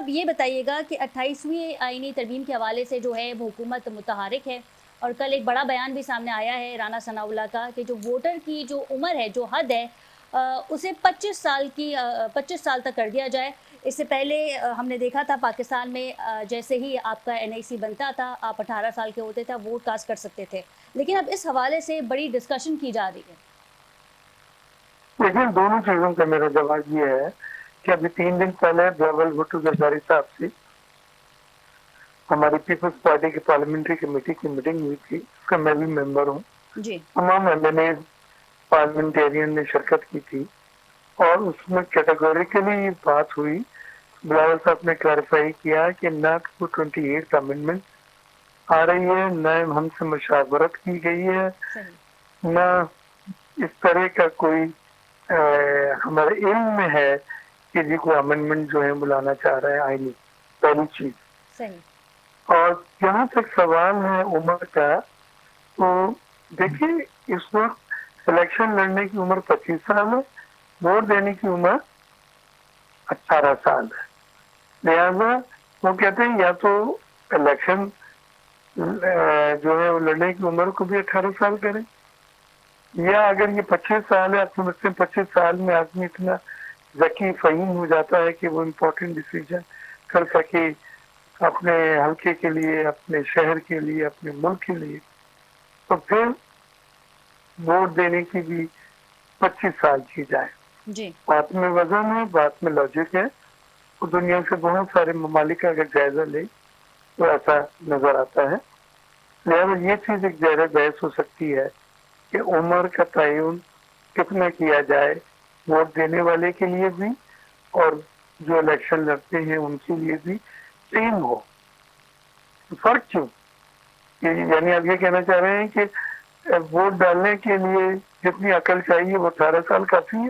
صاحب یہ بتائیے گا کہ 28ویں آئینی ترمیم کے حوالے سے جو ہے وہ حکومت متحرک ہے، اور کل ایک بڑا بیان بھی سامنے آیا ہے رانا ثناء اللہ کا کہ جو ووٹر کی جو عمر ہے، جو حد ہے، اسے 25 سال تک کر دیا جائے۔ اس سے پہلے ہم نے دیکھا تھا پاکستان میں جیسے ہی آپ کا NIC بنتا تھا، آپ 18 سال کے ہوتے تھے، آپ ووٹ کاسٹ کر سکتے تھے۔ لیکن اب اس حوالے سے بڑی ڈسکشن کی جا رہی ہے۔ لیکن دونوں چیزوں کا میرا جواب یہ ہے کہ ابھی 3 دن پہلے بلاول بھٹو زرداری صاحب سے ہماری پیپلز پارٹی کی پارلیمنٹری کمیٹی کی میٹنگ ہوئی تھی، اس کا میں بھی ممبر ہوں۔ جی تمام MLA پارلیمنٹیرین نے شرکت کی تھی اور اس میں کیٹیگوریکلی یہ بات ہوئی۔ بلاول صاحب نے کلیریفائی کیا کہ نہ 28 امینڈمنٹ آ رہی ہے، نہ ہم سے مشاورت کی گئی ہے، صحیح۔ نہ اس طرح کا کوئی ہمارے علم میں ہے کہ جی کوئی امینڈمنٹ جو ہے بلانا چاہ رہے ہیں آئینی، پہلی چیز۔ صحیح۔ اور جہاں تک سوال ہے عمر کا، تو دیکھیے اس وقت الیکشن لڑنے کی عمر 25 سال ہے، ووٹ دینے کی عمر 18 سال ہے۔ لہذا وہ کہتے ہیں یا تو الیکشن جو ہے وہ لڑنے کی عمر کو بھی 18 سال کریں، یا اگر یہ 25 سال ہے، آپ سمجھتے ہیں 25 سال میں آدمی اتنا ذکی فہیم ہو جاتا ہے کہ وہ امپورٹنٹ ڈیسیجن کر سکے اپنے حلقے کے لیے، اپنے شہر کے لیے، اپنے ملک کے لیے، تو پھر ووٹ دینے کی بھی 25 سال کی جائے۔ جی بات میں وزن ہے، بات میں لاجک ہے، اور دنیا سے بہت سارے ممالک کا اگر جائزہ لے تو ایسا نظر آتا ہے۔ لہٰذا یہ چیز ایک زیر بحث ہو سکتی ہے کہ عمر کا تعین کتنا کیا جائے، ووٹ دینے والے کے لیے بھی اور جو الیکشن لڑتے ہیں ان کے لیے بھی سیم ہو۔ فرق کیوں؟ یعنی آپ یہ کہنا چاہ رہے ہیں کہ ووٹ ڈالنے کے لیے جتنی عقل چاہیے وہ 18 سال کافی ہے،